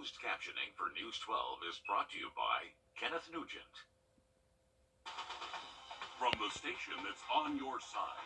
Closed captioning for News 12 is brought to you by Kenneth Nugent. From the station that's on your side,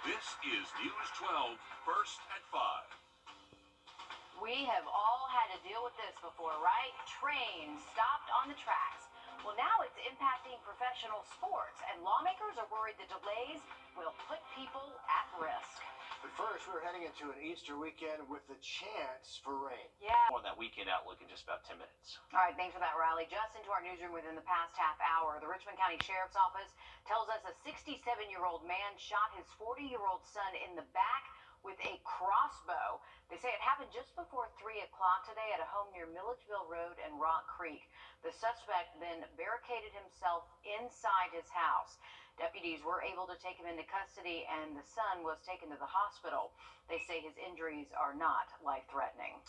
this is News 12, First at 5. We have all had to deal with this before, right? Trains stopped on the tracks. Well, now it's impacting professional sports, and lawmakers are worried the delays will put people at risk. But first, we're heading into an Easter weekend with the chance for rain. Yeah. On that weekend outlook in just about 10 minutes. All right, thanks for that, Riley. Just into our newsroom within the past half hour, the Richmond County Sheriff's Office tells us a 67-year-old man shot his 40-year-old son in the back with a crossbow. They say it happened just before 3 o'clock today at a home near Milledgeville Road and Rock Creek. The suspect then barricaded himself inside his house. Deputies were able to take him into custody, and the son was taken to the hospital. They say his injuries are not life-threatening.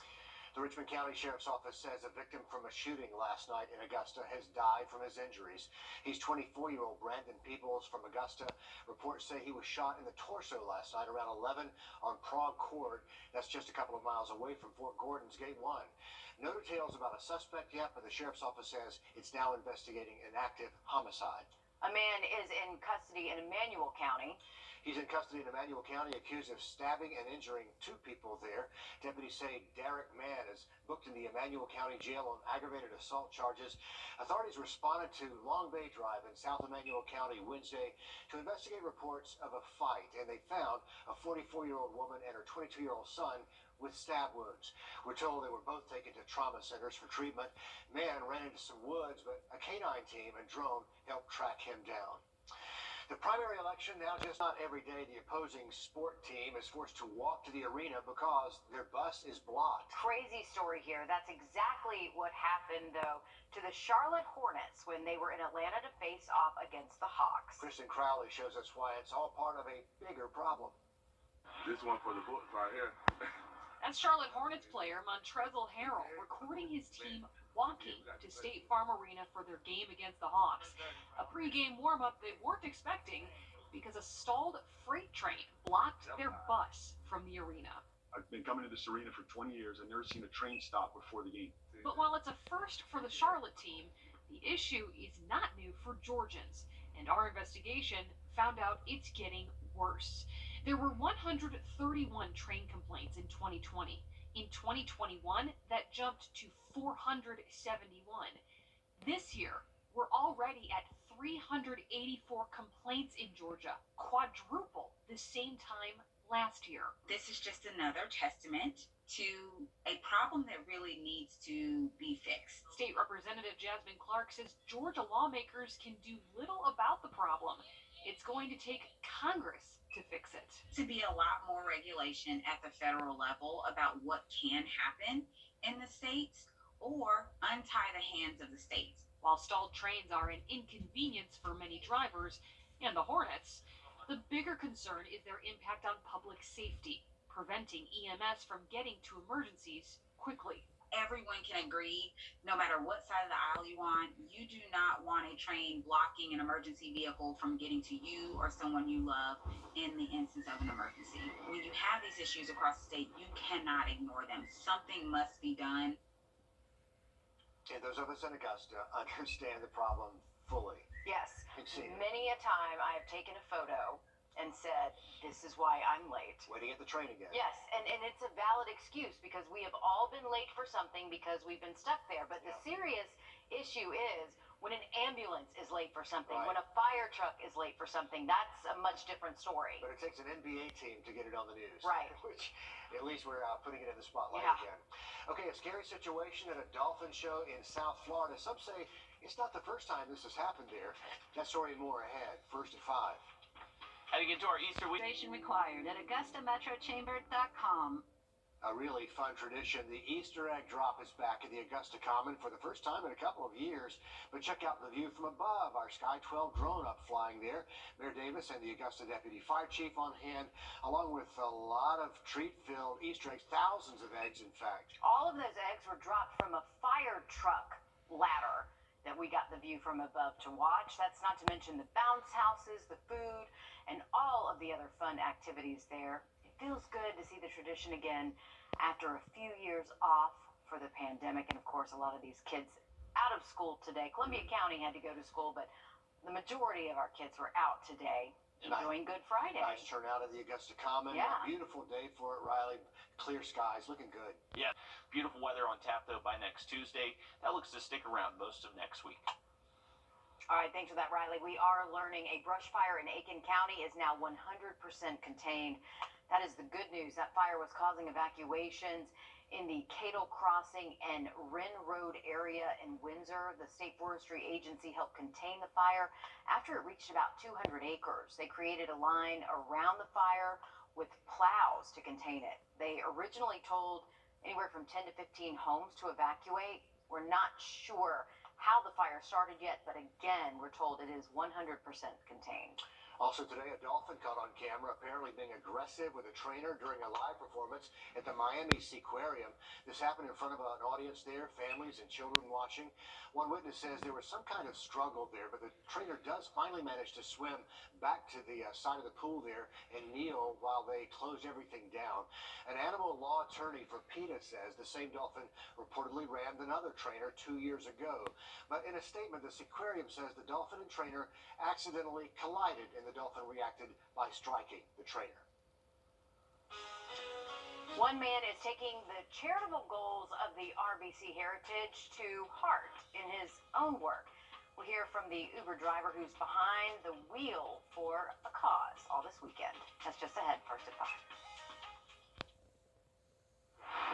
The Richmond County Sheriff's Office says a victim from a shooting last night in Augusta has died from his injuries. He's 24-year-old Brandon Peoples from Augusta. Reports say he was shot in the torso last night around 11 on Prague Court. That's just a couple of miles away from Fort Gordon's Gate 1. No details about a suspect yet, but the Sheriff's Office says it's now investigating an active homicide. A man is in custody in Emmanuel County. He's in custody in Emmanuel County, accused of stabbing and injuring 2 people there. Deputies say Derek Mann is booked in the Emmanuel County Jail on aggravated assault charges. Authorities responded to Long Bay Drive in South Emmanuel County Wednesday to investigate reports of a fight, and they found a 44-year-old woman and her 22-year-old son with stab wounds. We're told they were both taken to trauma centers for treatment. Mann ran into some woods, but a canine team and drone helped track him down. The primary election now, just not every day, the opposing sport team is forced to walk to the arena because their bus is blocked. Crazy story here. That's exactly what happened, though, to the Charlotte Hornets when they were in Atlanta to face off against the Hawks. Kristen Crowley shows us why it's all part of a bigger problem. This one for the books right here. That's Charlotte Hornets player Montrezl Harrell recording his team walking to State Farm Arena for their game against the Hawks. A pregame warm-up they weren't expecting because a stalled freight train blocked their bus from the arena. I've been coming to this arena for 20 years and never seen a train stop before the game. But while it's a first for the Charlotte team, the issue is not new for Georgians, and our investigation found out it's getting worse. There were 131 train complaints in 2020. In 2021, that jumped to 471. This year, we're already at 384 complaints in Georgia, quadruple the same time last year. This is just another testament to a problem that really needs to be fixed. State Representative Jasmine Clark says Georgia lawmakers can do little about the problem. It's going to take Congress to fix it. To be a lot more regulation at the federal level about what can happen in the states or untie the hands of the states. While stalled trains are an inconvenience for many drivers and the Hornets, the bigger concern is their impact on public safety, preventing EMS from getting to emergencies quickly. Everyone can agree, no matter what side of the aisle you on, you do not want a train blocking an emergency vehicle from getting to you or someone you love in the instance of an emergency. When you have these issues across the state, you cannot ignore them. Something must be done. And those of us in Augusta understand the problem fully. Yes. Many a time I have taken a photo and said, this is why I'm late. Waiting at the train again. Yes, and it's a valid excuse because we have all been late for something because we've been stuck there. But the serious issue is when an ambulance is late for something, right. When a fire truck is late for something, that's a much different story. But it takes an NBA team to get it on the news. Right. Which, at least we're putting it in the spotlight again. Okay, a scary situation at a dolphin show in South Florida. Some say it's not the first time this has happened there. That story and more ahead. First at 5. Heading into our Easter week. Registration required at AugustaMetroChamber.com. A really fun tradition. The Easter egg drop is back at the Augusta Common for the first time in a couple of years. But check out the view from above. Our Sky 12 drone up flying there. Mayor Davis and the Augusta Deputy Fire Chief on hand, along with a lot of treat-filled Easter eggs, thousands of eggs, in fact. All of those eggs were dropped from a fire truck ladder that we got the view from above to watch. That's not to mention the bounce houses, the food, and all of the other fun activities there. It feels good to see the tradition again after a few years off for the pandemic. And of course, a lot of these kids out of school today. Columbia County had to go to school, but the majority of our kids were out today enjoying Good Friday. Nice turnout at the Augusta Common. Yeah. A beautiful day for it, Riley. Clear skies, looking good. Yeah, beautiful weather on tap though by next Tuesday. That looks to stick around most of next week. All right, thanks for that, Riley. We are learning a brush fire in Aiken County is now 100% contained. That is the good news. That fire was causing evacuations in the Cato Crossing and Wren Road area in Windsor. The State Forestry Agency helped contain the fire after it reached about 200 acres. They created a line around the fire with plows to contain it. They originally told anywhere from 10 to 15 homes to evacuate. We're not sure how the fire started yet, but again, we're told it is 100% contained. Also today, a dolphin caught on camera apparently being aggressive with a trainer during a live performance at the Miami Seaquarium. This happened in front of an audience there, families and children watching. One witness says there was some kind of struggle there, but the trainer does finally manage to swim back to the side of the pool there and kneel while they closed everything down. An animal law attorney for PETA says the same dolphin reportedly rammed another trainer 2 years ago. But in a statement, the Seaquarium says the dolphin and trainer accidentally collided and the dolphin reacted by striking the trainer. One man is taking the charitable goals of the RBC Heritage to heart in his own work. We'll hear from the Uber driver who's behind the wheel for a cause all this weekend. That's just ahead, first at 5.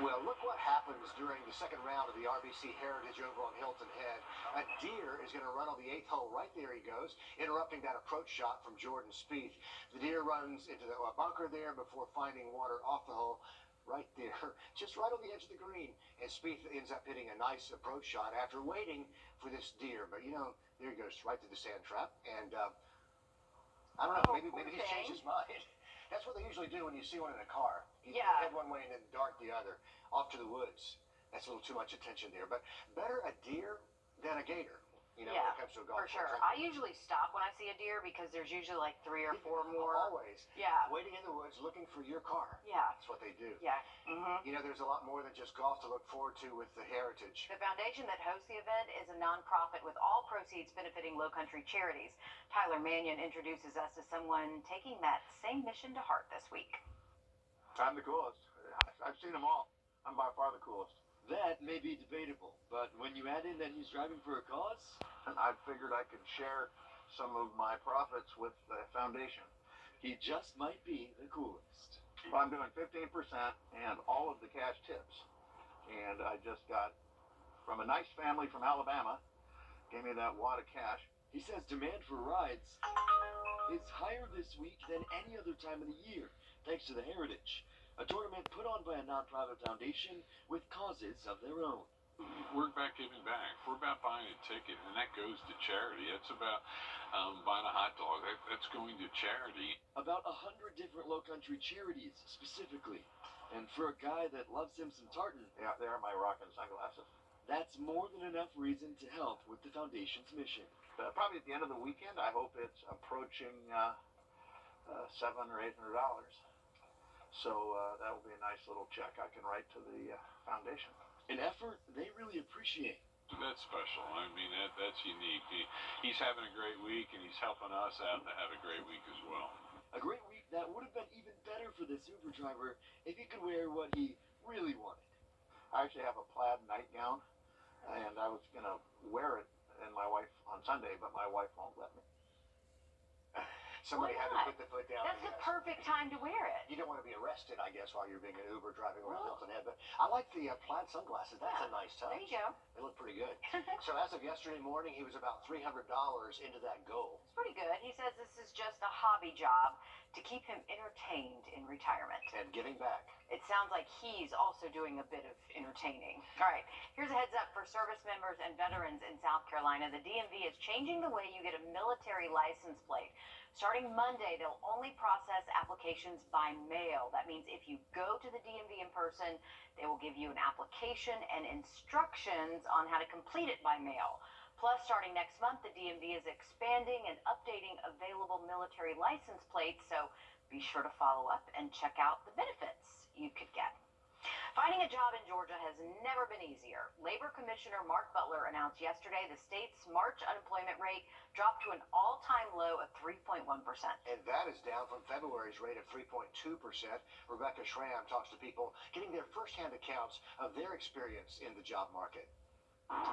Well, look what happens during the second round of the RBC Heritage over on Hilton Head. A deer is going to run on the 8th hole. Right there he goes, interrupting that approach shot from Jordan Spieth. The deer runs into the bunker there before finding water off the hole. Right there, just right on the edge of the green. And Spieth ends up hitting a nice approach shot after waiting for this deer. But, you know, there he goes right to the sand trap. And I don't know, maybe he's changed his mind. That's what they usually do when you see one in a car. You head one way and then dart the other off to the woods. That's a little too much attention there. But better a deer than a gator, you know, when it comes to a golf for sure. course. I usually stop when I see a deer because there's usually like 3 or 4 more. Always. Yeah. Waiting in the woods looking for your car. Yeah. That's what they do. Yeah. Mm-hmm. You know, there's a lot more than just golf to look forward to with the Heritage. The foundation that hosts the event is a nonprofit with all proceeds benefiting Low Country charities. Tyler Mannion introduces us to someone taking that same mission to heart this week. I'm the coolest. I've seen them all. I'm by far the coolest. That may be debatable, but when you add in that he's driving for a cause, I figured I could share some of my profits with the foundation. he just might be the coolest. Well, I'm doing 15% and all of the cash tips. And I just got from a nice family from Alabama, gave me that wad of cash. He says demand for rides is higher this week than any other time of the year, thanks to the Heritage, a tournament put on by a nonprofit foundation with causes of their own. We're about giving back. We're about buying a ticket, and that goes to charity. It's about buying a hot dog. That's going to charity. About 100 different Low Country charities, specifically. And for a guy that loves him some tartan, Yeah, they are my rockin' sunglasses. that's more than enough reason to help with the foundation's mission. Probably at the end of the weekend, I hope it's approaching $700 or $800. So that will be a nice little check I can write to the foundation. An effort they really appreciate. That's special. I mean, that's unique. He's having a great week, and he's helping us out to have a great week as well. A great week that would have been even better for this Uber driver if he could wear what he really wanted. I actually have a plaid nightgown, and I was going to wear it and my wife on Sunday, but my wife won't let me. Somebody Why had to not? put the foot down. That's the perfect time to wear it. You don't want to be arrested, I guess, while you're being an Uber driving around Well. Hilton Head. But I like the plaid sunglasses. That's a nice touch. There you go. They look pretty good. So as of yesterday morning, he was about $300 into that goal. It's pretty good. He says this is just a hobby job to keep him entertained in retirement. And giving back. It sounds like he's also doing a bit of entertaining. All right, here's a heads up for service members and veterans in South Carolina. The DMV is changing the way you get a military license plate. Starting Monday, they'll only process applications by mail. That means if you go to the DMV in person, they will give you an application and instructions on how to complete it by mail. Plus, starting next month, the DMV is expanding and updating available military license plates, so be sure to follow up and check out the benefits you could get. Finding a job in Georgia has never been easier. Labor Commissioner Mark Butler announced yesterday the state's March unemployment rate dropped to an all-time low of 3.1%. And that is down from February's rate of 3.2%. Rebecca Schramm talks to people getting their firsthand accounts of their experience in the job market.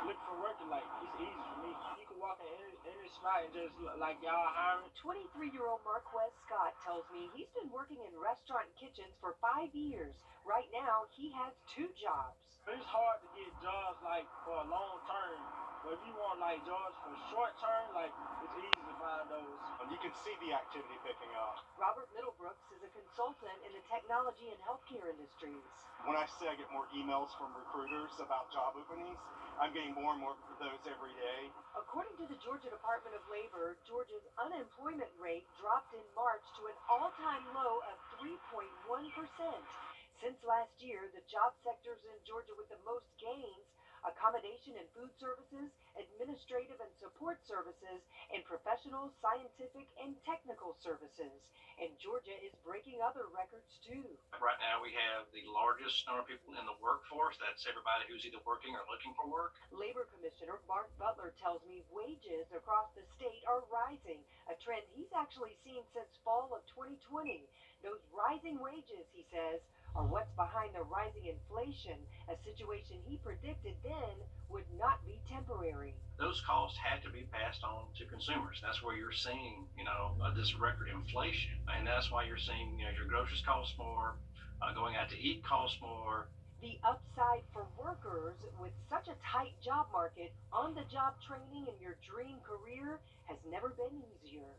Look for work, like, it's easy for me. You can walk in any spot and just look like y'all hiring. 23-year-old Marquez Scott tells me he's been working in restaurant kitchens for 5 years. Right now, he has 2 jobs. It's hard to get jobs, like, for a long term. But if you want, like, jobs for short term, like, it's easy to find those. You can see the activity picking up. Robert Middlebrooks is a consultant in the technology and healthcare industries. When I say I get more emails from recruiters about job openings, I'm getting more and more of those every day. According to the Georgia Department of Labor, Georgia's unemployment rate dropped in March to an all-time low of 3.1%. Since last year, the job sectors in Georgia with the most gains: accommodation and food services, administrative and support services, and professional, scientific, and technical services. And Georgia is breaking other records too. Right now we have the largest number of people in the workforce. That's everybody who's either working or looking for work. Labor Commissioner Mark Butler tells me wages across the state are rising, a trend he's actually seen since fall of 2020. Those rising wages, he says, are what's behind the rising inflation, a situation he predicted then would not be temporary. Those costs had to be passed on to consumers. That's where you're seeing, this record inflation. And that's why you're seeing, your groceries cost more, going out to eat costs more. The upside for workers with such a tight job market, on-the-job training in your dream career has never been easier.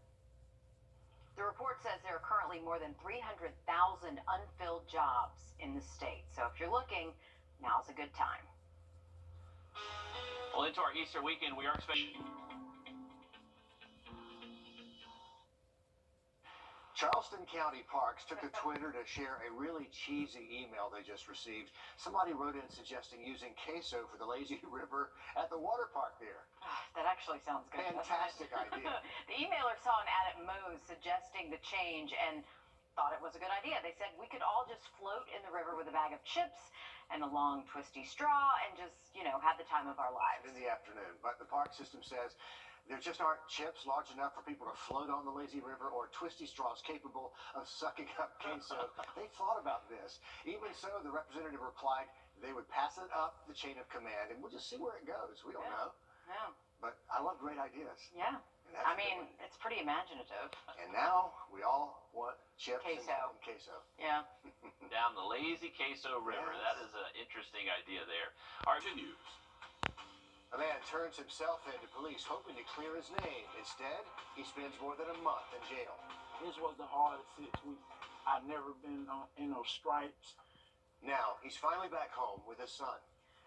The report says there are currently more than 300,000 unfilled jobs in the state. So if you're looking, now's a good time. Well, into our Easter weekend, we are expecting. Charleston County Parks took to Twitter to share a really cheesy email they just received. Somebody wrote in suggesting using queso for the lazy river at the water park there. That actually sounds good. Fantastic idea. The emailer saw an ad at Moe's suggesting the change and thought it was a good idea. They said we could all just float in the river with a bag of chips and a long twisty straw and just, have the time of our lives. In the afternoon. But the park system says there just aren't chips large enough for people to float on the lazy river or twisty straws capable of sucking up queso. They thought about this. Even so, the representative replied they would pass it up the chain of command and we'll just see where it goes. We don't know. Yeah. But I love great ideas. Yeah. It's pretty imaginative. And now we all want chips queso. And queso. Yeah. Down the lazy queso river. Yes. That is an interesting idea there. Our Continues. A man turns himself in to police hoping to clear his name. Instead, he spends more than a month in jail. This was the hardest 6 weeks. I've never been in those stripes. Now, he's finally back home with his son.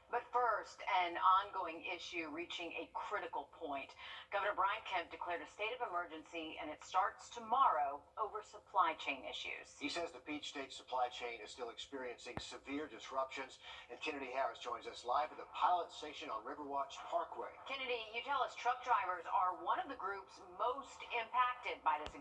But first, an ongoing issue reaching a critical point. Governor Brian Kemp declared a state of emergency, and it starts tomorrow over supply chain issues. He says the Peach State supply chain is still experiencing severe disruptions. And Kennedy Harris joins us live at the pilot station on Riverwatch Parkway. Kennedy, you tell us truck drivers are one of the groups most impacted by this